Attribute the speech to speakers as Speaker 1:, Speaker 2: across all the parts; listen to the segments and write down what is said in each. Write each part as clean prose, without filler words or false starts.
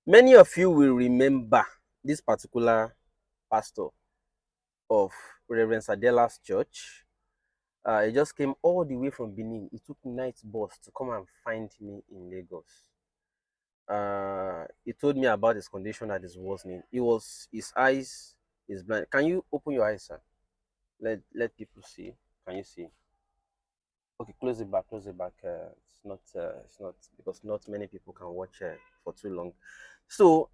Speaker 1: Many of you will remember this particular pastor of Reverend Sadela's church. He just came all the way from Benin. He took night bus to come and find me in Lagos. He told me about his condition that is worsening. It was his eyes is blind. Can you open your eyes, sir? Let people see. Can you see? Okay, close it back. Close it back. It's not. It's not because not many people can watch for too long. So,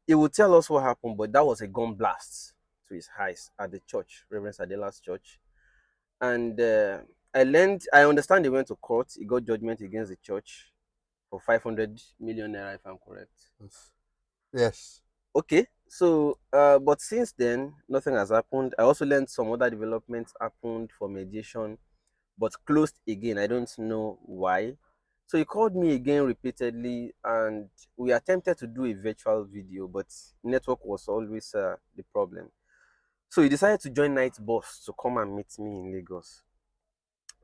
Speaker 1: he will tell us what happened, but that was a gun blast to his eyes at the church, Reverend Sadela's church. And I understand they went to court. He got judgment against the church for 500 million naira, if I'm correct.
Speaker 2: Yes. Yes.
Speaker 1: Okay, so but since then, nothing has happened. I also learned some other developments happened for mediation, but closed again. I don't know why. So he called me again repeatedly, and we attempted to do a virtual video, but network was always the problem. So he decided to join night bus to come and meet me in Lagos.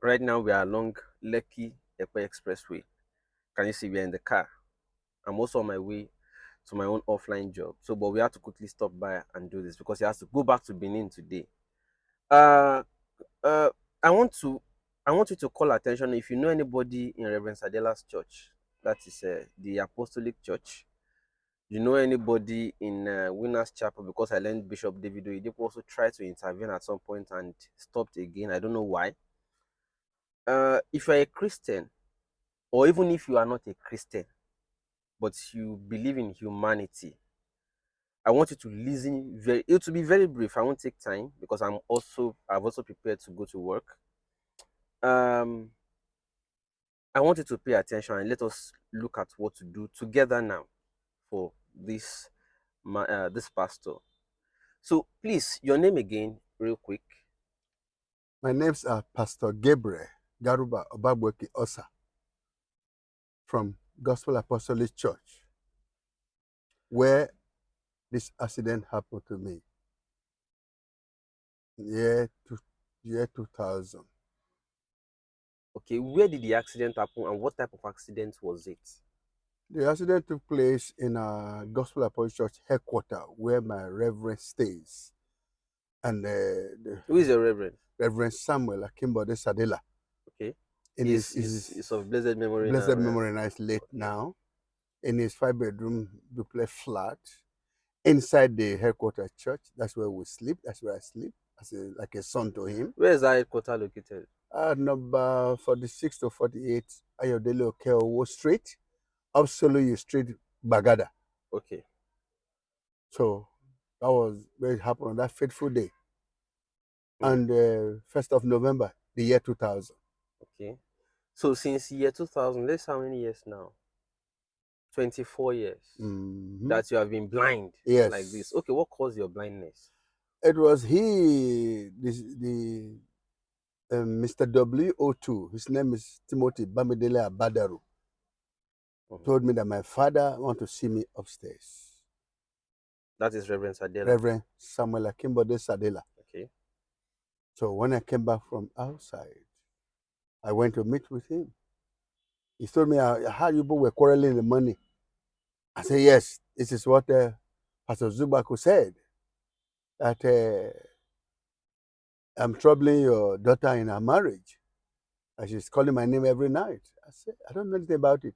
Speaker 1: Right now we are along Lekki Epe Expressway. Can you see we are in the car? I'm also on my way to my own offline job. So, but we have to quickly stop by and do this because he has to go back to Benin today. Uh, uh, I want to, I want you to call attention if you know anybody in Reverend Sadela's church. That is the Apostolic Church. You know anybody in Winners Chapel because I learned Bishop David Oyedepo also tried to intervene at some point and stopped again. I don't know why. If you're a Christian, or even if you are not a Christian, but you believe in humanity, I want you to listen very it will be very brief. I won't take time because I've also prepared to go to work. Um I want you to pay attention and let us look at what to do together now for this pastor. So please, your name again, real quick.
Speaker 2: My name's Pastor Gabriel Garuba Obabweki Osa from Gospel Apostolic Church, where this accident happened to me. Year 2000.
Speaker 1: Okay, where did the accident happen and what type of accident was it?
Speaker 2: The accident took place in a Gospel Apostolic Church headquarters where my reverend stays. And
Speaker 1: Who is your reverend?
Speaker 2: Reverend Samuel Akimbode Sadela,
Speaker 1: Okay.
Speaker 2: in
Speaker 1: Is of blessed memory
Speaker 2: blessed
Speaker 1: now. Yeah.
Speaker 2: memory, now is late
Speaker 1: Okay.
Speaker 2: now, in his 5-bedroom duplex flat inside the headquarters church. That's where we sleep. That's where I sleep like a son to him.
Speaker 1: Where is that headquarter located?
Speaker 2: Number 46 to 48 Ayodele Okeowo Street, up Soloyu Street, Bagada.
Speaker 1: Okay.
Speaker 2: So that was where it happened on that fateful day.
Speaker 1: Mm,
Speaker 2: And 1st of November, the year 2000.
Speaker 1: okay. So since year 2000, let's how many years now? 24 years
Speaker 2: Mm-hmm.
Speaker 1: that you have been blind like this.
Speaker 2: Yes.
Speaker 1: Okay, what caused your blindness?
Speaker 2: It was the Mr. WO2, his name is Timothy Bamidele Abadaru,
Speaker 1: Mhm.
Speaker 2: told me that my father want to see me upstairs.
Speaker 1: That is Reverend Sadela.
Speaker 2: Reverend Samuel Akimbode Sadela.
Speaker 1: Okay.
Speaker 2: So when I came back from outside, I went to meet with him. He told me how you both were quarreling the money. I said, yes, this is what Pastor Zubaku said, that I'm troubling your daughter in her marriage. And she's calling my name every night. I said, I don't know anything about it.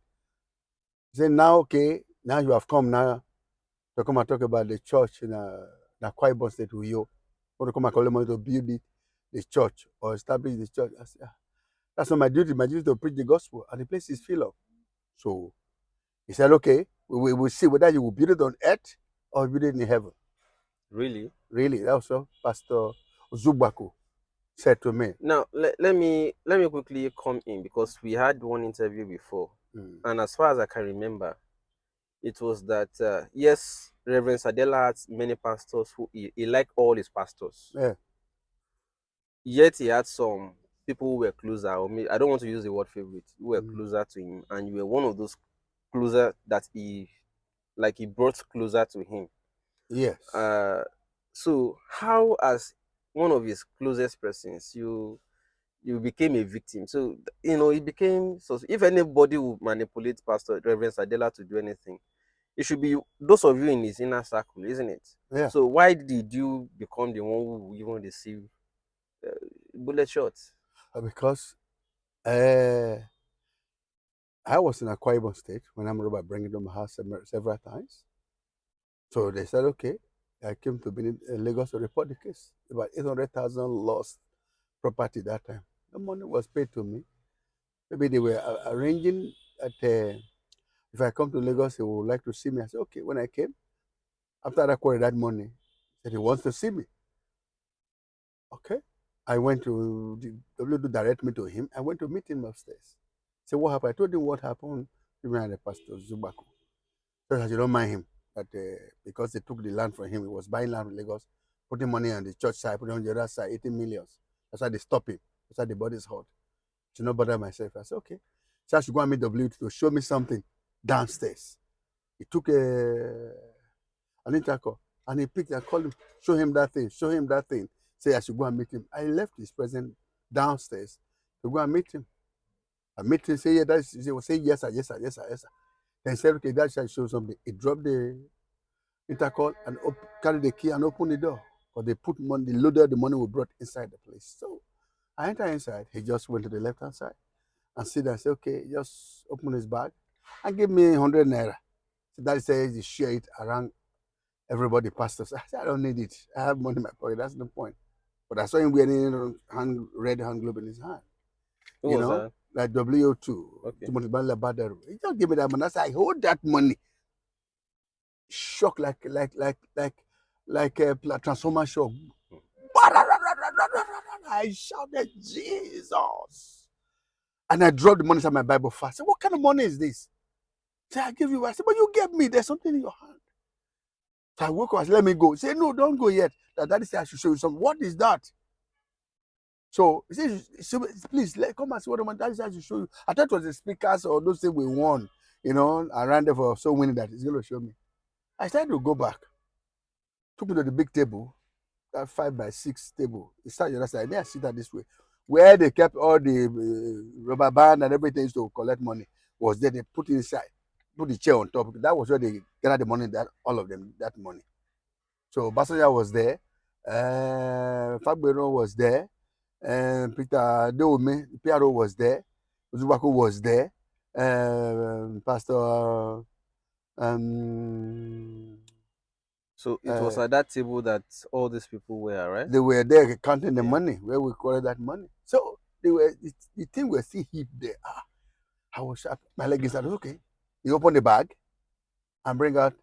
Speaker 2: He said, now, okay, now you have come now to come and talk about the church in Akwa Ibom State, Uyo. Want to come and collect money to build the church or establish the church. I said, that's not my duty. My duty is to preach the gospel, and the place is filled up. So he said, okay, we will see whether you will build it on earth or build it in heaven.
Speaker 1: Really?
Speaker 2: Really, that was what Pastor Zubaku said to me.
Speaker 1: Now let me quickly come in because we had one interview before,
Speaker 2: Mm.
Speaker 1: and as far as I can remember, it was that yes, Reverend Sadela had many pastors who he liked all his pastors.
Speaker 2: Yeah.
Speaker 1: Yet he had some people who were closer, or I don't want to use the word favorite, who were
Speaker 2: Mm.
Speaker 1: closer to him, and you were one of those closer that he brought closer to him.
Speaker 2: Yes.
Speaker 1: Uh, so how as one of his closest persons, you became a victim. So it became so if anybody would manipulate Pastor Reverend Sadela to do anything, It should be those of you in his inner circle, isn't it?
Speaker 2: Yeah,
Speaker 1: So why did you become the one who will even receive uh, bullet shots?
Speaker 2: because uh, I was in Akwa Ibom State when I'm about bringing to my house several times. So they said, okay, I came to Lagos to report the case. About 800,000 lost property that time. The money was paid to me. Maybe they were arranging that if I come to Lagos, he would like to see me. I said, okay. When I came, after I acquired that money, he said he wants to see me. Okay. I went to the W to direct me to him. I went to meet him upstairs. So what happened? I told him what happened to me and the pastor Zubako. So that you don't mind him. That because they took the land from him, he was buying land in Lagos, putting money on the church side, putting on the other side, 80 millions. That's why they stop him. That's why the body's hot. To not bother myself. I said, okay. So I should go and meet W to show me something downstairs. He took an intercom and he picked and called him, show him that thing. Say I should go and meet him. I left his presence downstairs to go and meet him. I met him, say, yeah, that's, he will say, yes, sir, yes, sir, yes, sir, yes, sir. Then he said, okay, that shall show something. He dropped the intercom and carried the key and opened the door. Because they put money, they loaded the money we brought inside the place. So I enter inside. He just went to the left hand side and sit there and say, okay, just open his bag and give me 100 naira. So that says he share it around everybody, pastors. I said, I don't need it. I have money in my pocket. That's the point. But I saw him wearing a red hand glove in his hand.
Speaker 1: Who
Speaker 2: You
Speaker 1: was
Speaker 2: know,
Speaker 1: that?
Speaker 2: like WO2,
Speaker 1: Okay.
Speaker 2: Timothy Banla Badaru. He just give me that money. I said, I hold that money. Shock like a transformer shock. I shouted, Jesus. And I dropped the money inside my Bible fast. I said, what kind of money is this? Say, I give you. I said, but you gave me. There's something in your hand. So I woke up. I said, let me go. He said, no, don't go yet. That daddy said I should show you something. What is that? So he said, please come and see what the daddy said I should show you. I thought it was the speakers or those things we won, around there for so winning that he's going to show me. I started to go back. Took me to the big table, that 5x6 table. He started the other side. Then I sit down this way. Where they kept all the rubber band and everything to collect money was there. They put it inside, put the chair on top. That was where they gathered the money, that all of them, that money. So Basaja was there, Fagbero was there, Peter Deome, Piero was there, Zubaku was there, Pastor um,
Speaker 1: So it was
Speaker 2: uh,
Speaker 1: at that table that all these people were, right?
Speaker 2: they were there counting the
Speaker 1: Yeah.
Speaker 2: money where we collect that money. So they were the thing was still hid there. I was sharp. My leg is okay. He opened the bag and bring out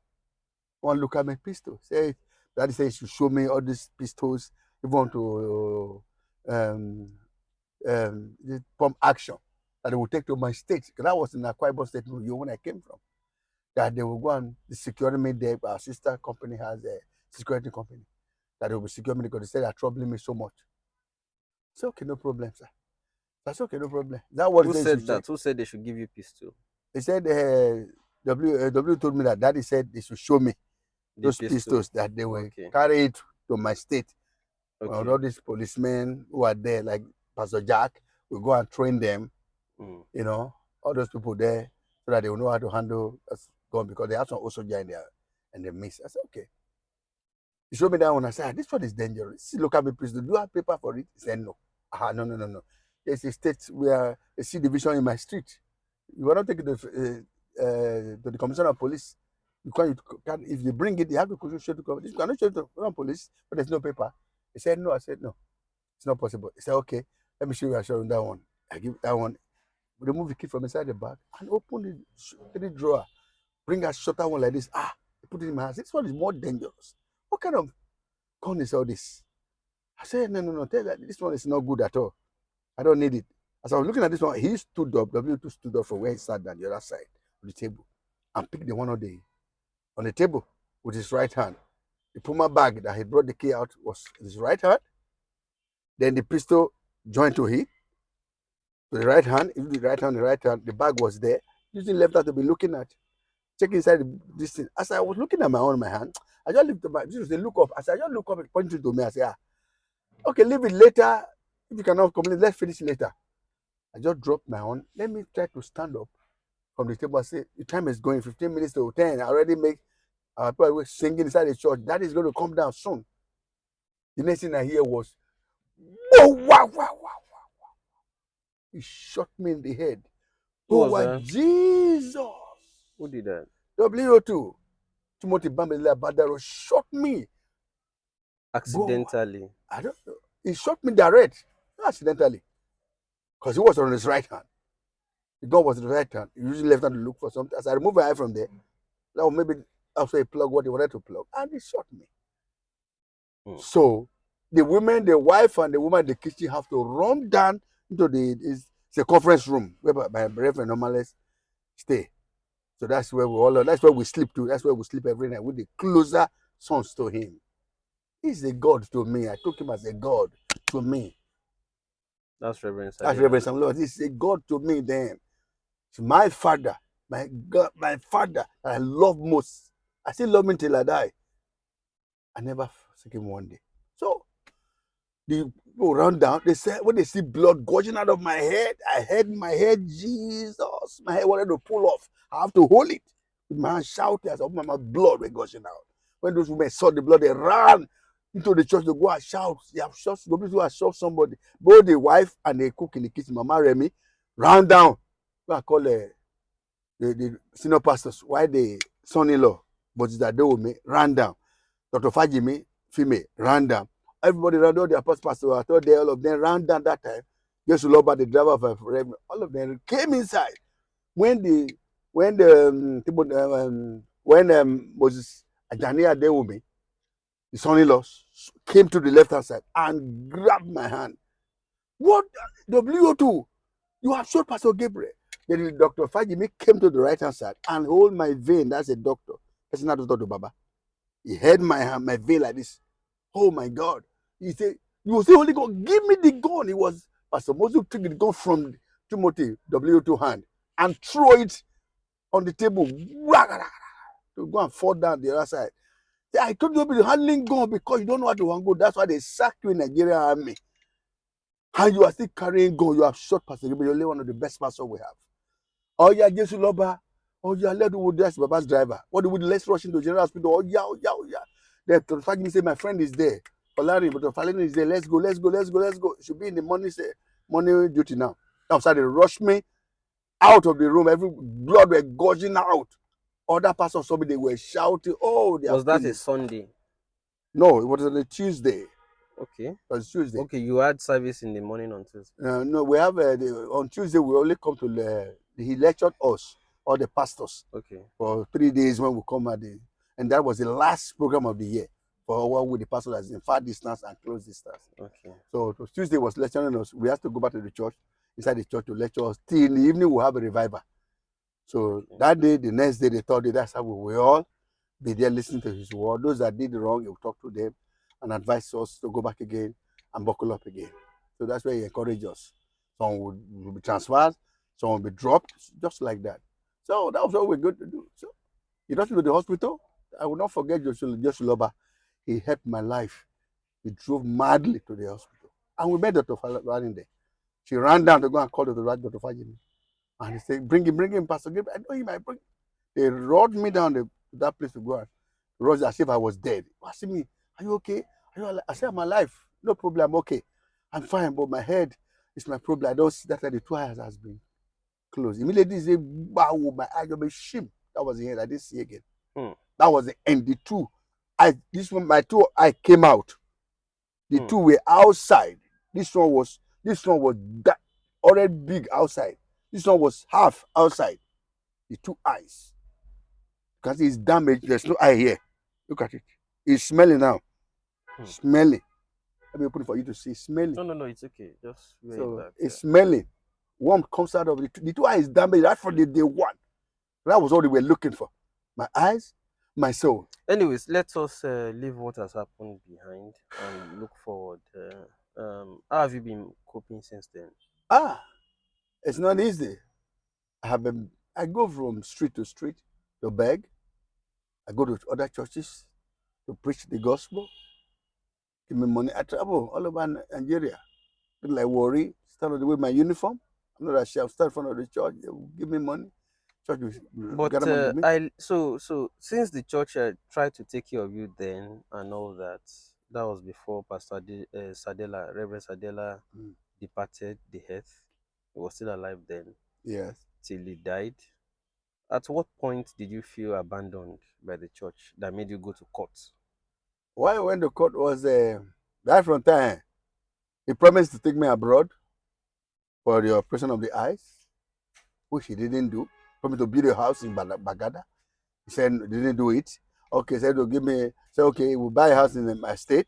Speaker 2: one look at my pistol. Say daddy said he should show me all these pistols. He want to the pump action that they will take to my state. Because I was in Akwa Ibom State when I came from. That they will go and the security me there. Our sister company has a security company that they will secure me because they said they're troubling me so much. It's okay, no problem, sir. That's okay, no problem. That what he
Speaker 1: Who
Speaker 2: said you should
Speaker 1: said
Speaker 2: check.
Speaker 1: that? Who said they should give you pistol?
Speaker 2: He said W told me that daddy said they should show me
Speaker 1: The
Speaker 2: those
Speaker 1: pistol.
Speaker 2: pistols that they will
Speaker 1: Okay.
Speaker 2: carry it to my state.
Speaker 1: Okay.
Speaker 2: All these policemen who are there, like Pastor Jack, will go and train them,
Speaker 1: Mm.
Speaker 2: all those people there, so that they will know how to handle us gun because they have some also in there and they miss. I said, okay. He showed me that one. I said, this one is dangerous. He look at me, please. Do you have paper for it? He said, no. No, no, no, no. There's a state where a C division in my street. You are not taking to the commissioner of police. If they bring it, they have to show to police. You cannot show it to police, but there's no paper. He said, no. I said, no, it's not possible. He said, okay, let me show you. I show him that one. I give that one. Remove the key from inside the bag and open the drawer. Bring a shorter one like this. Put it in my hands. This one is more dangerous. What kind of gun is all this? I said, no, no, no. Tell that this one is not good at all. I don't need it. As I was looking at this one, he stood up. W2 stood up from where he sat down the other side of the table and picked the one on the table with his right hand. The Puma bag that he brought the key out was his right hand. Then the pistol joined to it to the right hand. If the right hand, the bag was there. Using left hand to be looking at. Check inside this thing. As I was looking at my own in my hand, I just looked at my this was a look up. As I just look up, it pointed to me. I said, okay, leave it later. If you cannot complete, let's finish later. I just dropped my own. Let me try to stand up from the table and say, the time is going, 15 minutes to 10. I already make people were singing inside the church. That is going to come down soon. The next thing I hear was, oh, wow, wow, wow. He shot me in the head.
Speaker 1: Who
Speaker 2: Oh,
Speaker 1: was
Speaker 2: wow,
Speaker 1: that?
Speaker 2: Jesus.
Speaker 1: Who did that?
Speaker 2: WO2. Timothy Bambele Badaro shot me. Bro,
Speaker 1: Accidentally.
Speaker 2: I don't know. He shot me direct, not accidentally, because he was on his right hand. The gun was in the right hand. He usually left hand to look for something. As I removed my eye from there, now maybe after he plugged what he wanted to plug, and he shot me.
Speaker 1: Hmm.
Speaker 2: So the women, the wife and the woman in the kitchen have to run down into it's a conference room where my reverend normally stay. So that's where we sleep too. That's where we sleep every night with the closer sons to him. He's a God to me. I took him as a God to me.
Speaker 1: That's Reverend
Speaker 2: That's
Speaker 1: Sadela.
Speaker 2: Reverend Sam Lord. He's a God to me then. It's my father, my God, my father that I love most. I still love him till I die. I never forsake him one day. So the people run down. They said when they see blood gushing out of my head, I had my head, Jesus. My head wanted to pull off. I have to hold it. With my hand shouting as my mouth, blood was gushing out. When those women saw the blood, they ran into the church to go and shout. They have shot, nobody who has shot somebody. Both the wife and the cook in the kitchen, Mama Remy, ran down. I call the senior pastors. Why the son-in-law, but that they with me, ran down. Dr. Fajimi, female, ran down. Everybody ran down, the apostle pastor, I thought they all of them ran down that time. Just to love the driver of a reverend. All of them came inside. When Moses Ajani Adewumi, the son-in-law, came to the left-hand side and grabbed my hand. What? WO2, you have shot Pastor Gabriel. Then Dr. Fajimi came to the right-hand side and hold my vein. That's a doctor. That's not Dr. Baba. He held my hand, my vein like this. Oh my God. He said, you will say, Holy God, give me the gun. It was Pastor Moses took the gun from Timothy W2 hand and throw it on the table to go and fall down the other side. I told you to be handling gun because you don't know how to handle. That's why they sacked you in Nigerian army. And you are still carrying gun. You have shot Pastor Gabriel. You're only one of the best pastors we have. Oh yeah, Jesus Loba. Oh yeah, let's do that's Baba's driver. What do we do? Let's rush into General Hospital. Oh yeah, oh yeah, oh yeah. Then Fagini say my friend is there. Falari, but Falani is there. Let's go, let's go, let's go, let's go. Should be in the morning duty now. Outside they rush me out of the room. Every blood were gushing out. Other pastors saw me, they were shouting, oh, they
Speaker 1: Was
Speaker 2: have
Speaker 1: that
Speaker 2: killed
Speaker 1: a
Speaker 2: me.
Speaker 1: Sunday?
Speaker 2: No, it was on a Tuesday. It
Speaker 1: Okay.
Speaker 2: was Tuesday.
Speaker 1: Okay, you had service in the morning on Tuesday.
Speaker 2: No, we have on Tuesday we only come to he lectured us, all the pastors,
Speaker 1: Okay.
Speaker 2: for 3 days when we come at and that was the last program of the year for what with the pastor that's in far distance and close distance.
Speaker 1: Okay.
Speaker 2: So Tuesday was lecturing us. We have to go back to the church, inside the church to lecture us. Till in the evening we'll have a revival. So
Speaker 1: Okay.
Speaker 2: that day, the next day, the third day, that's how we will all be there listening to his word. Those that did wrong, he will talk to them and advise us to go back again and buckle up again. So that's why he encourages us. Some will be transferred, some will be dropped, just like that. So that was what we're going to do. So he got to the hospital. I will not forget Joshua. He helped my life. He drove madly to the hospital. And we met Dr. Falani there. She ran down to go and call Dr. Fajimi. And he said, bring him, Pastor Gabriel. I know him, I bring. They rode me down to that place to go and rush as if I was dead. Asking me, are you okay? Are you alive? I said, I'm alive. No problem, I'm okay. I'm fine, but my head is my problem. I don't see that the 2 eyes has been closed. Immediately he said, wow, my eyes will be shim. That was the end. I didn't see again.
Speaker 1: Hmm.
Speaker 2: That was the end. The two, my two eye came out. The two were outside. This one was that already big outside. This one was half outside. The two eyes. Because it's damaged. There's no eye here. Look at it. It's smelling now.
Speaker 1: Hmm.
Speaker 2: Smelling. Let me open it for you to see. Smelling.
Speaker 1: No, no, no, it's okay. Just wear it
Speaker 2: So
Speaker 1: back.
Speaker 2: it's
Speaker 1: Yeah.
Speaker 2: smelling. One comes out of the two eyes damaged. That's for the day one. That was all they were looking for. My eyes, my soul.
Speaker 1: Anyways, let us leave what has happened behind and look forward. How have you been coping since then?
Speaker 2: Ah, it's not easy. I go from street to street to beg. I go to other churches to preach the gospel. Give me money. I travel all over Nigeria. People like worry, stand on the way my uniform. I'm not ashamed. Stand in front of the church. They will give me money. Church will
Speaker 1: But
Speaker 2: gather money to meet.
Speaker 1: so since the church tried to take care of you then and all that, that was before Pastor Sadela, Reverend Sadela
Speaker 2: Mm.
Speaker 1: departed the earth. He was still alive then
Speaker 2: Yes.
Speaker 1: till he died. At what point did you feel abandoned by the church that made you go to court?
Speaker 2: Why I went to court was right from time. He promised to take me abroad for the operation of the eyes, which he didn't do. Promised to build a house in Bagada. He said he didn't do it. Okay, said to give me, say okay, he will buy a house in my state.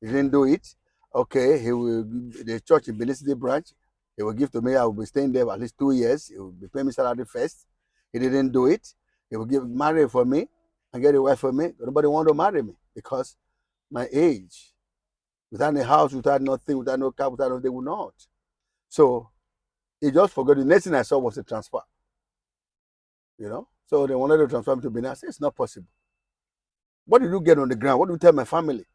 Speaker 2: He didn't do it. Okay, he will the church in Benin City branch. He will give to me. I will be staying there for at least 2 years. He will be paying me salary first. He didn't do it. He will give marry for me and get a wife for me. Nobody want to marry me because my age, without a house, without nothing, without no car, without nothing, they will not. So he just forgot. The next thing I saw was a transfer. So they wanted to transfer me to Benin. I said it's not possible. What did you get on the ground? What did you tell my family?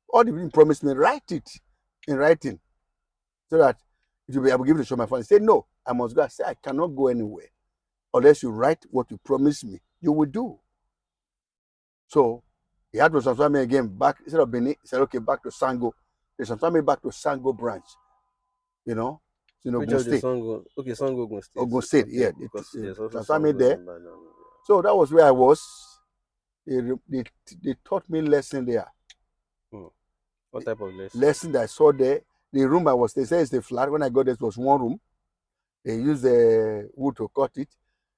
Speaker 2: All the people promised me, write it in writing so that it will be able to give it to show my family. Say no, I must go. I say I cannot go anywhere unless you write what you promised me. You will do. So he had to transfer me again back instead of Benin. He said okay, back to Sango. They transferred me back to Sango branch. You know, in
Speaker 1: Which
Speaker 2: Ogun
Speaker 1: of the
Speaker 2: State.
Speaker 1: Songo? Okay, Songo Ogun State.
Speaker 2: Ogun State,
Speaker 1: Okay,
Speaker 2: yeah.
Speaker 1: because
Speaker 2: They
Speaker 1: there's also
Speaker 2: transferred me
Speaker 1: Songo in
Speaker 2: there.
Speaker 1: Ibadan.
Speaker 2: So that was where I was. They taught me lesson there.
Speaker 1: Hmm. What type of lesson?
Speaker 2: Lesson that I saw there. The room I was, they say it's the flat. When I got there, it was one room. They use the wood to cut it.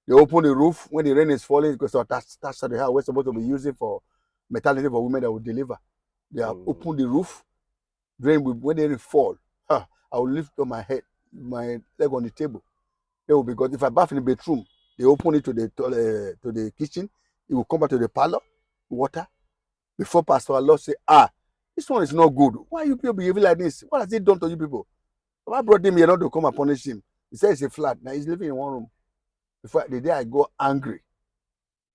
Speaker 2: They open the roof when the rain is falling because that's the house we're supposed to be using for maternity for women that will deliver. They have opened the roof. When the rain fall, I will lift up my head, my leg on the table. They will because if I bath in the bedroom, they open it to the kitchen. It will come back to the parlor, water. Before Pastor Allah say, this one is not good. Why you people behaving like this? What has he done to you people? Why brought him here not to come and punish him? He said it's a flat. Now he's living in one room. Before the day I go angry,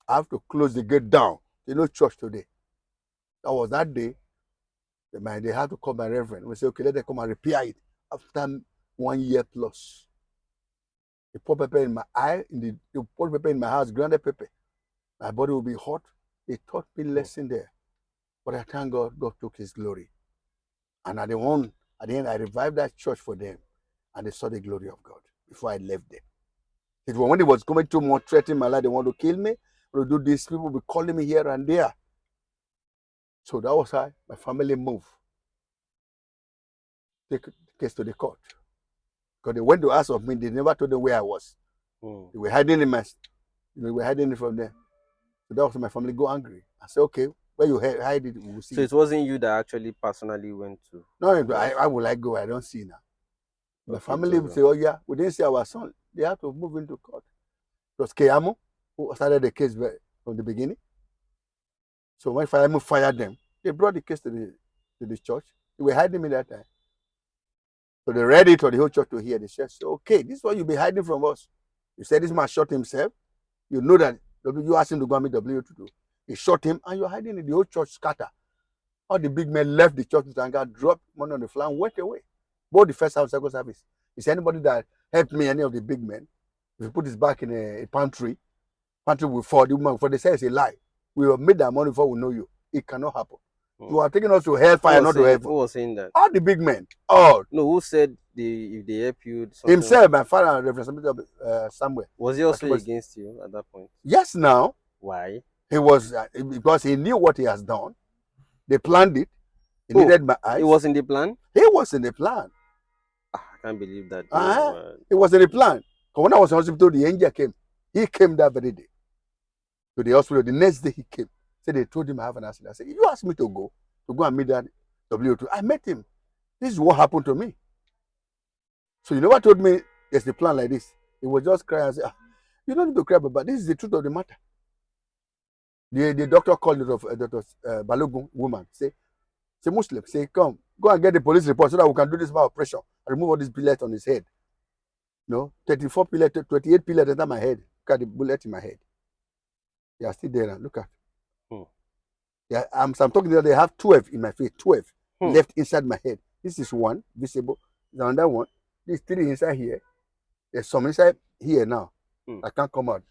Speaker 2: I have to close the gate down. There's no church today. That was that day. They had to call my reverend. We say, okay, let them come and repair it. After 1 year plus, they pour pepper in my eye. They pour pepper in my house, grounded pepper. My body will be hot. They taught me lesson there. But I thank God, God took his glory. And at the end, I revived that church for them. And they saw the glory of God before I left them. It was when it was coming too much, threatening my life, they want to kill me, to do this. People will be calling me here and there. So that was how my family moved. Take the case to the court. Because they went to ask of me, they never told them where I was. They were hiding in they were hiding it from them. So that was my family go angry. I said, okay, where you hide it, we will see
Speaker 1: So
Speaker 2: it.
Speaker 1: it wasn't you that actually personally went to
Speaker 2: No,
Speaker 1: court.
Speaker 2: I will like go, I don't see now. My
Speaker 1: Okay, it
Speaker 2: family
Speaker 1: was
Speaker 2: will say, oh yeah, we didn't see our son. They have to move into court. It was Keyamo who started the case from the beginning. So when Keyamo fired them, they brought the case to the church. They were hiding me that time. So they read it for the whole church to hear. They said, so, okay, this is what you'll be hiding from us. You said this man shot himself. You know that you asked him to go and meet W to do. He shot him and you're hiding in the whole church scatter. All the big men left the church with anger, dropped money on the floor and went away. Both the first and second service. Is anybody that helped me, any of the big men, if you put his back in a pantry will fall. The woman before they say it's a lie. We have made that money before we know you. It cannot happen. You are taking us to hellfire, not to heaven.
Speaker 1: Who was saying that?
Speaker 2: All the big men. All.
Speaker 1: No, who said if they help you something?
Speaker 2: Himself, my father, Reverend Samuel.
Speaker 1: Was he also against you at that point?
Speaker 2: Yes, now.
Speaker 1: Why?
Speaker 2: He was, because he knew what he has done. They planned it. He needed my eyes.
Speaker 1: It was in the plan?
Speaker 2: He was in the plan.
Speaker 1: I can't believe that.
Speaker 2: It was in the plan. Because when I was in hospital, the angel came. He came that very day to the hospital. The next day he came. Said they told him I have an accident. I said, you asked me to go and meet that W2. I met him. This is what happened to me. So you never told me there's a plan like this. He was just crying and said, you don't need to cry, but this is the truth of the matter. The doctor called Dr. Balogun woman, say Muslim, say, come, go and get the police report so that we can do this by operation and remove all these bullets on his head. 34 pillets, 28 pillets enter my head. Look at the bullet in my head. They are still there now. Look at. Yeah, I'm talking about they have 12 in my face, 12 left inside my head. This is one visible. There's another one. There's 3 inside here. There's some inside here now. I can't come out.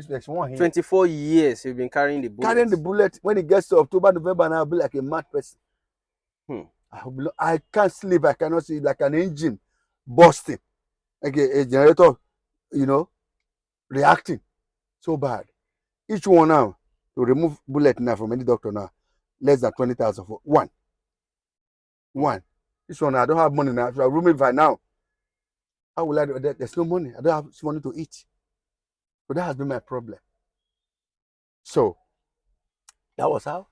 Speaker 2: There's one here.
Speaker 1: 24 years you've been carrying the
Speaker 2: Carrying the
Speaker 1: bullets.
Speaker 2: bullet. When it gets to October, November, and I'll be like a mad person.
Speaker 1: Hmm.
Speaker 2: I can't sleep. I cannot see, like an engine busting, like a generator, you know, reacting so bad. Each one now, to remove bullet now from any doctor now, less than 20,000 for one.
Speaker 1: Hmm.
Speaker 2: One. This one, I don't have money now. So I remove it right now. How will I do that? There's no money. I don't have money to eat. So that has been my problem. So that was how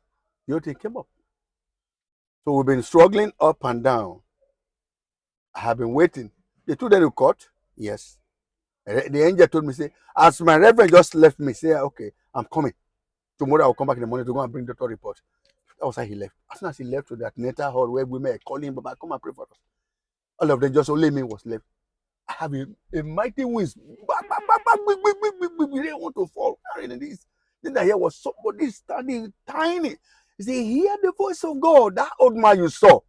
Speaker 2: the whole thing came up. So we've been struggling up and down. I have been waiting. They took them to court. Yes. The angel told me, say, as my reverend just left me, say, okay, I'm coming. Tomorrow I'll come back in the morning to go and bring doctor report. That was how he left. As soon as he left to that natal hall where women are calling, Baba, come and pray for us. All of them, just only me was left. I have a mighty wind. We didn't want to fall. Then I hear was somebody standing tiny. He said, hear the voice of God. That old man you saw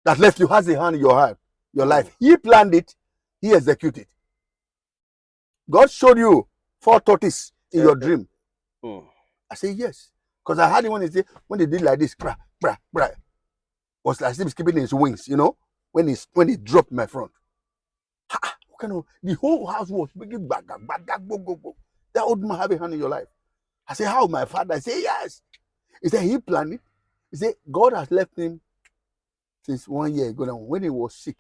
Speaker 2: that left you has a hand in your heart, your life. He planned it, he executed it. God showed you 4 tortoises in your dream. I say yes. Because I heard him when they did like this, brah, brah, brah, was like him skipping his wings, you know, when he dropped my front. What kind of, the whole house was making bag, go, go, go. That old man have a hand in your life. I say, how, my father? I say, yes. He said, he planned it. He said, God has left him since 1 year ago now. When he was sick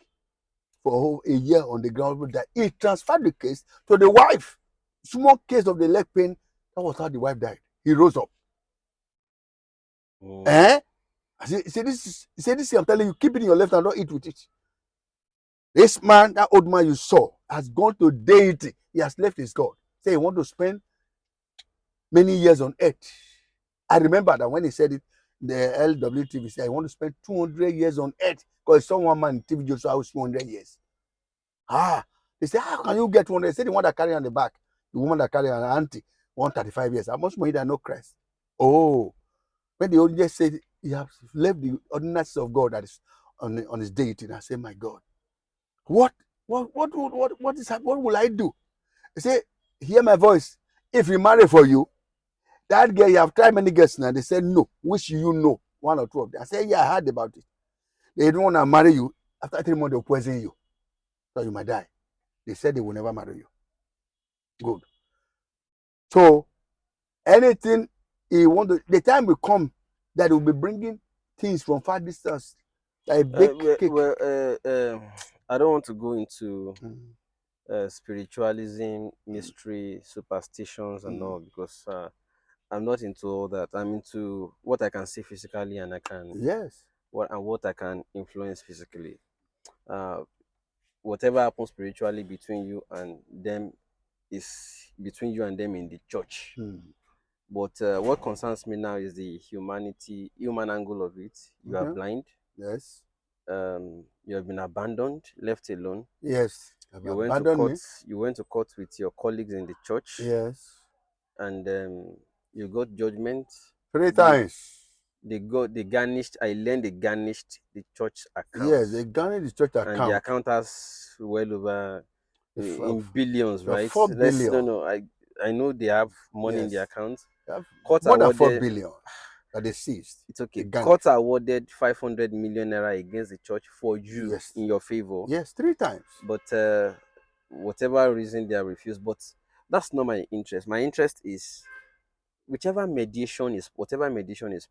Speaker 2: for a year on the ground, that he transferred the case to the wife. Small case of the leg pain. That was how the wife died. He rose up. Eh? He said, this I'm telling you, keep it in your left hand, don't eat with it. This man, that old man you saw, has gone to deity. He has left his God. Say he want to spend many years on earth. I remember that when he said it, the LWTV said, I want to spend 200 years on earth. Because someone man in TV just house 200 years. They said, how can you get 200? They said the one that carry on the back, the woman that carry an auntie, 135 years. How much money that no Christ? Oh, when the old just said he has left the ordinances of God that is on his deity, and I say, my God, what is that? What will I do? He say, hear my voice. If he marry for you, that girl, you have tried many girls now. They said no. Which you know, one or two of them. I said, yeah, I heard about it. They don't want to marry you. After 3 months, they'll poison you, so you might die. They said they will never marry you. Good. So anything he want to, the time will come that he will be bringing things from far distance, like bake cake.
Speaker 1: I don't want to go into
Speaker 2: Mm.
Speaker 1: spiritualism, mystery, superstitions, and all because I'm not into all that. I'm into what I can see physically and
Speaker 2: Yes.
Speaker 1: what I can influence physically. Uh, Whatever happens spiritually between you and them is between you and them in the church. But what concerns me now is the human angle of it. You are
Speaker 2: Okay.
Speaker 1: blind.
Speaker 2: Yes.
Speaker 1: You have been abandoned, left alone.
Speaker 2: Yes. Have
Speaker 1: You went to
Speaker 2: abandoned
Speaker 1: court.
Speaker 2: me.
Speaker 1: You went to court with your colleagues in the church,
Speaker 2: Yes.
Speaker 1: and you got judgment.
Speaker 2: 3 times.
Speaker 1: They garnished. I learned they garnished the church
Speaker 2: Yes, they
Speaker 1: accounts,
Speaker 2: garnered the church
Speaker 1: and the
Speaker 2: account.
Speaker 1: account has well over
Speaker 2: If
Speaker 1: in billions,
Speaker 2: of
Speaker 1: right?
Speaker 2: 4 billion.
Speaker 1: No. I know they have money in the
Speaker 2: Yes.
Speaker 1: account.
Speaker 2: They have
Speaker 1: Court
Speaker 2: more than four
Speaker 1: awarded.
Speaker 2: billion that they seized.
Speaker 1: It's okay.
Speaker 2: They
Speaker 1: Court
Speaker 2: garnished.
Speaker 1: awarded 500 million naira against the church for you
Speaker 2: Yes.
Speaker 1: in your favor,
Speaker 2: Yes, 3 times.
Speaker 1: but whatever reason they are refused. But that's not my interest. My interest is whatever mediation is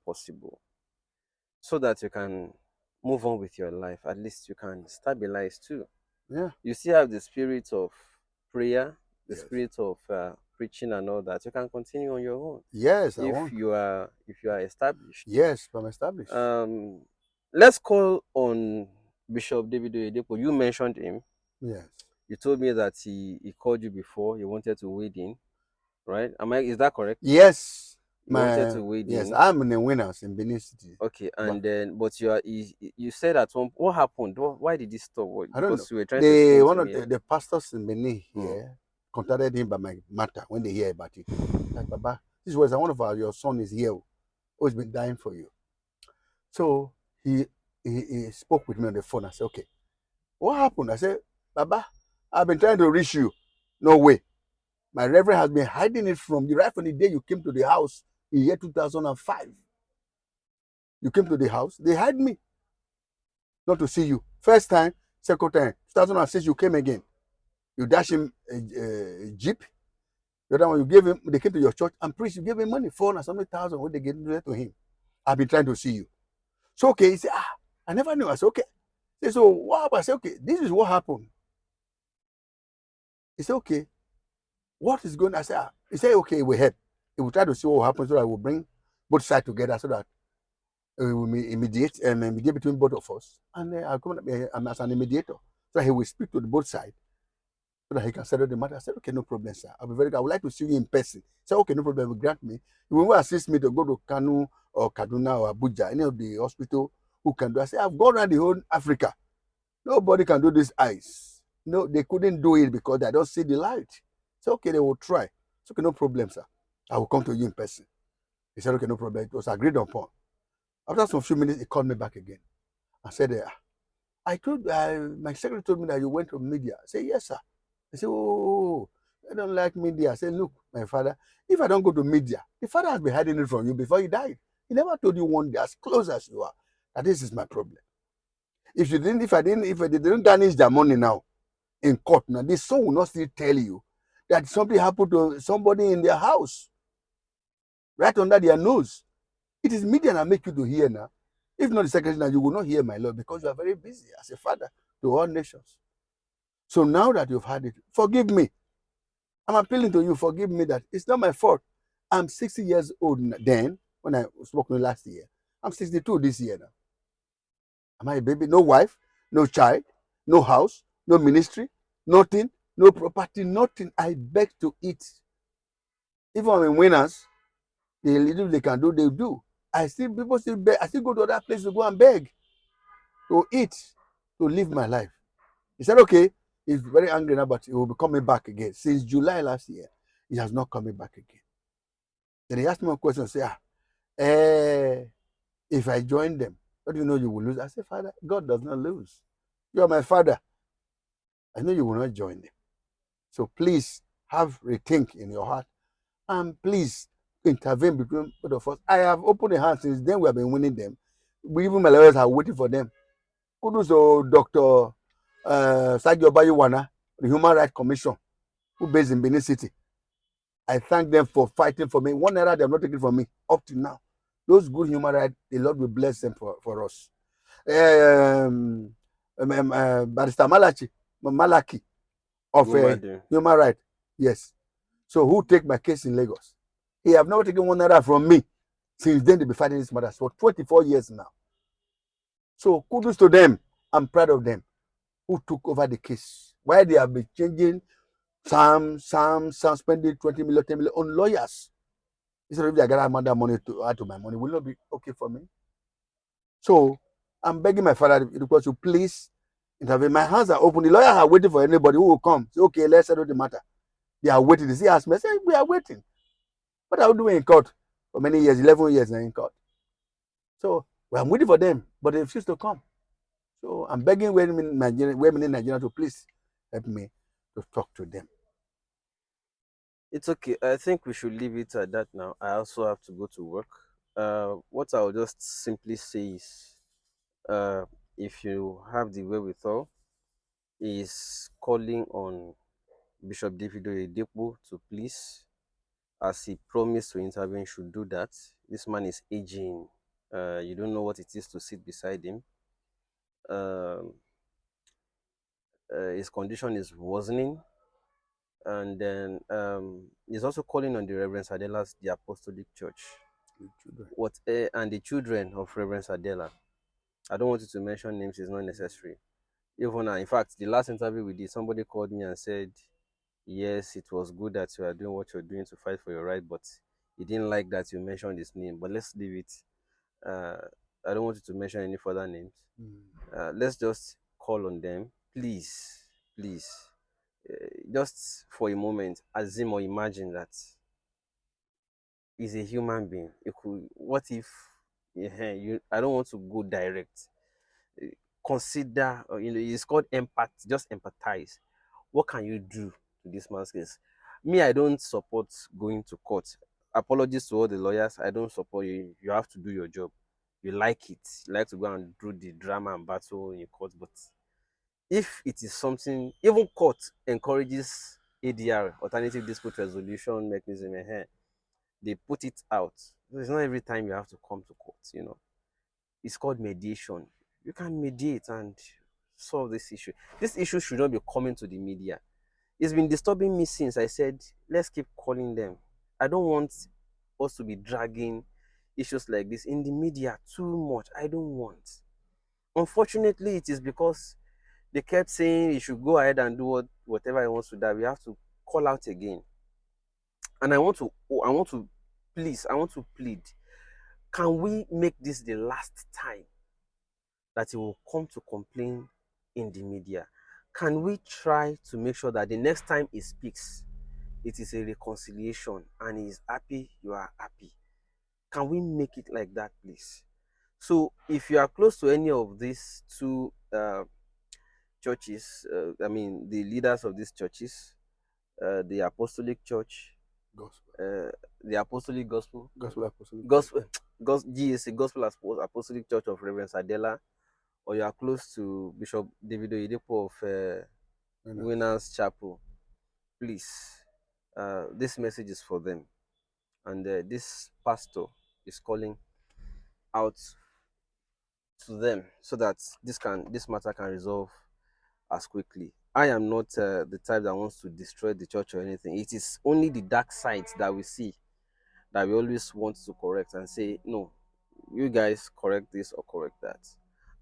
Speaker 1: possible, so that you can move on with your life. At least you can stabilize too.
Speaker 2: Yeah.
Speaker 1: You still have the spirit of prayer, the
Speaker 2: Yes.
Speaker 1: spirit of preaching and all that. You can continue on your own
Speaker 2: Yes, I want.
Speaker 1: if you are established.
Speaker 2: Yes, I'm established.
Speaker 1: Um, let's call on Bishop David Oyedepo. You mentioned him.
Speaker 2: Yes.
Speaker 1: You told me that he called you before. He wanted to wade in, right? Is that correct?
Speaker 2: Yes.
Speaker 1: He wanted to wade
Speaker 2: Yes,
Speaker 1: in.
Speaker 2: I'm in the winners in Benin City.
Speaker 1: Okay,
Speaker 2: But
Speaker 1: and then but you said at one, what happened? Why did he stop?
Speaker 2: I don't know.
Speaker 1: Because you were trying to explain
Speaker 2: One
Speaker 1: to
Speaker 2: of
Speaker 1: me.
Speaker 2: the pastors in Benin
Speaker 1: Hmm.
Speaker 2: here contacted him by my matter when they hear about it. Like, Baba, this was one of your son is here who's been dying for you. So he spoke with me on the phone. I said, okay, what happened? I said, Baba, I've been trying to reach you. No way. My reverend has been hiding it from you right from the day you came to the house in year 2005. You came to the house, they hide me not to see you. First time, second time, 2006 you came again. You dash him a jeep. The other one you gave him, they came to your church and preached. You gave him money, 400,000 when they gave it to him. I've been trying to see you. So okay, he said, I never knew. I said, okay. He said, so what happened? I said, okay, this is what happened. He said, okay, what is going on? I said, he said, okay, we help. He will try to see what happens so that we'll bring both sides together so that we will mediate between both of us. And I'll come as an mediator. So he will speak to the both sides so that he can settle the matter. I said, okay, no problem, sir. I'll be very good. I would like to see you in person. He said, okay, no problem. Will grant me. He will assist me to go to Kanu or Kaduna or Abuja, any of the hospital who can do. I said, I've gone around the whole Africa. Nobody can do this eyes. No, they couldn't do it because they don't see the light. So okay, they will try. It's okay, no problem, sir. I will come to you in person. He said, okay, no problem. It was agreed upon. After some few minutes, he called me back again. I said, I told my secretary told me that you went to media. I said, yes, sir. He said, oh, I don't like media. I said, look, my father, if I don't go to media, the father has been hiding it from you before he died. He never told you one day, as close as you are, that this is my problem. If they didn't garnish their money now in court, now this son will not still tell you that something happened to somebody in their house, right under their nose. It is media that make you to hear now. If not the secretary, now you will not hear, my Lord, because you are very busy as a father to all nations. So now that you've had it, forgive me. I'm appealing to you, forgive me that it's not my fault. I'm 60 years old then, when I spoke to you last year. I'm 62 this year now. Am I a baby? No wife, no child, no house, no ministry, nothing, no property, nothing. I beg to eat. Even I'm in winners, the little they can do, they do. People still beg. I still go to other places to go and beg, to eat, to live my life. He said, okay, he's very angry now, but he will be coming back again. Since July last year, he has not coming back again. Then he asked me a question, say, if I join them, what do you know you will lose? I said, Father, God does not lose. You are my father. I know you will not join them. So please have rethink in your heart and please intervene between both of us. I have opened a hand since then we have been winning them. Even my lawyers are waiting for them. Kudos to Dr. Sadio Bayuwana, the Human Rights Commission, who based in Benin City. I thank them for fighting for me. One error they have not taken from me up to now. Those good human rights, the Lord will bless them for us. Barrister Malaki of
Speaker 1: Gumadu.
Speaker 2: human rights, yes. So who take my case in Lagos? He have never taken one naira from me. Since then, they be fighting this matter for 24 years now. So kudos to them. I'm proud of them who took over the case. Why they have been changing some spending 20 million, 10 million on lawyers. Instead of if I got that money to add to my money, will not be okay for me. So I'm begging my father to please intervene. My hands are open. The lawyers are waiting for anybody who will come. Say, okay, let's settle the matter. They are waiting. They see us. I say, we are waiting. What are we doing in court for many years, 11 years now in court? So well, I'm waiting for them, but they refuse to come. So I'm begging women in Nigeria to please help me to talk to them.
Speaker 1: It's okay. I think we should leave it at that now. I also have to go to work. What I'll just simply say is, uh, if you have the wherewithal, is calling on Bishop David Oyedepo to please, as he promised to intervene, should do that. This man is aging. You don't know what it is to sit beside him. Um, his condition is worsening, and then he's also calling on the Reverend Sadela's the Apostolic Church, and the children of Reverend Sadela. I don't want you to mention names; it's not necessary. Even in fact, the last interview we did, somebody called me and said, "Yes, it was good that you are doing what you're doing to fight for your right, but he didn't like that you mentioned his name." But let's leave it. Uh, I don't want you to mention any further names. Let's just call on them, please, please. Just for a moment, assume or imagine that he's a human being. It could, what if, yeah, I don't want to go direct. Uh, Consider, it's called empath. Just empathize. What can you do to this man's case? Me, I don't support going to court. Apologies to all the lawyers. I don't support you. You have to do your job. You like it. You like to go and do the drama and battle in court. But if it is something, even court encourages ADR, alternative dispute resolution mechanism. They put it out. It's not every time you have to come to court. It's called mediation. You can mediate and solve this issue. This issue should not be coming to the media. It's been disturbing me since I said, let's keep calling them. I don't want us to be dragging issues like this in the media too much. I don't want. Unfortunately, it is because they kept saying he should go ahead and do whatever he wants to do. We have to call out again. And I want to plead. Can we make this the last time that he will come to complain in the media? Can we try to make sure that the next time he speaks, it is a reconciliation and he is happy, you are happy? Can we make it like that, please? So, if you are close to any of these two churches, I mean, the leaders of these churches, the Apostolic Church,
Speaker 2: Gospel.
Speaker 1: The Apostolic Gospel,
Speaker 2: Gospel Apostolic.
Speaker 1: Gospel, GAC, Gospel Apostolic Church of Reverend Sadela, or you are close to Bishop David Oyedepo of Winners Chapel, please, this message is for them. And this pastor is calling out to them so that this matter can resolve as quickly. I am not the type that wants to destroy the church or anything. It is only the dark sides that we see that we always want to correct and say, no, you guys correct this or correct that.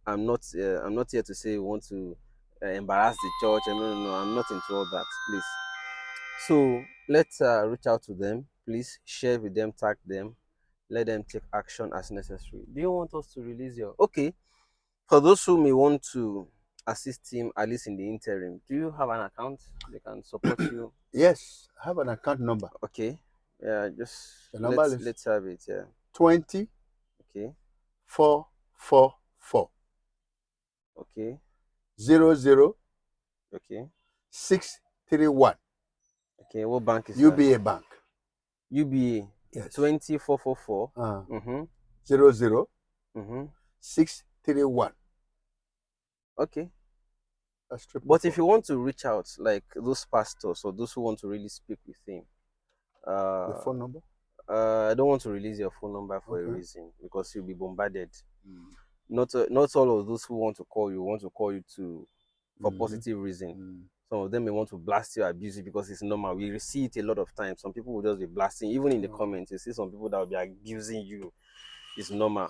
Speaker 1: I'm not here to say we want to embarrass the church. No, no, no, I'm not into all that, please. So let's reach out to them, please. Share with them, tag them, let them take action as necessary. Do you want us to release your? Okay, for those who may want to assist him at least in the interim, do you have an account they can support you?
Speaker 2: Yes, I have an account number.
Speaker 1: Okay, yeah, just
Speaker 2: The number is
Speaker 1: let's have it. Yeah,
Speaker 2: 20
Speaker 1: okay,
Speaker 2: 444
Speaker 1: okay,
Speaker 2: 00
Speaker 1: okay,
Speaker 2: 631.
Speaker 1: okay. What bank is that?
Speaker 2: UBA Bank.
Speaker 1: UBA.
Speaker 2: Yes.
Speaker 1: 20444.
Speaker 2: 00
Speaker 1: Mm-hmm.
Speaker 2: 631.
Speaker 1: Okay.
Speaker 2: That's triple
Speaker 1: But
Speaker 2: four.
Speaker 1: if you want to reach out, like those pastors or those who want to really speak with him,
Speaker 2: The phone number?
Speaker 1: I don't want to release your phone number for a
Speaker 2: Okay.
Speaker 1: reason because you'll be bombarded.
Speaker 2: Mm.
Speaker 1: Not all of those who want to call you to for
Speaker 2: Mhm.
Speaker 1: positive reason.
Speaker 2: Mm.
Speaker 1: Some of them may want to blast you, abuse you because it's normal. We see it a lot of times. Some people will just be blasting, even in the comments. You see some people that will be abusing you. It's normal.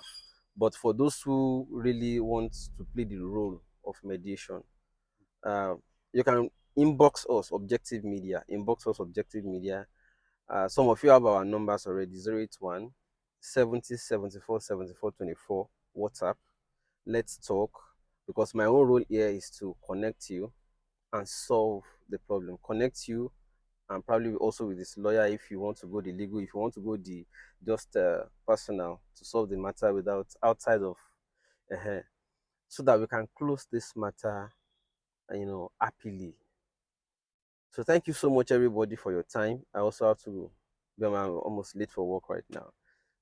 Speaker 1: But for those who really want to play the role of mediation, uh, you can inbox us, Objective Media. Inbox us, Objective Media. Some of you have our numbers already: 081 70 74 74 24. WhatsApp. Let's talk, because my own role here is to connect you and solve the problem. Connect you, and probably also with this lawyer if you want to go the legal, if you want to go the just personal to solve the matter without outside of so that we can close this matter, happily. So thank you so much, everybody, for your time. I also have to be I'm almost late for work right now.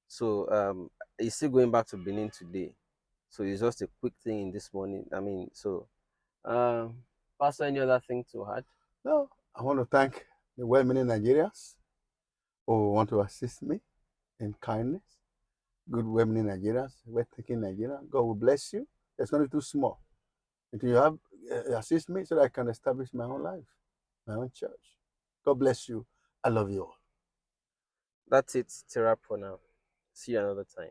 Speaker 1: So he's still going back to Benin today. So it's just a quick thing in this morning. I mean, so Pastor, any other thing to add?
Speaker 2: No, I want to thank the well-meaning Nigerians who want to assist me in kindness. Good well-meaning Nigerians, well-thinking Nigerians. God will bless you. There's nothing too small. Until you have assist me so that I can establish my own life, my own church. God bless you. I love you all.
Speaker 1: That's it. It's a wrap for now. See you another time.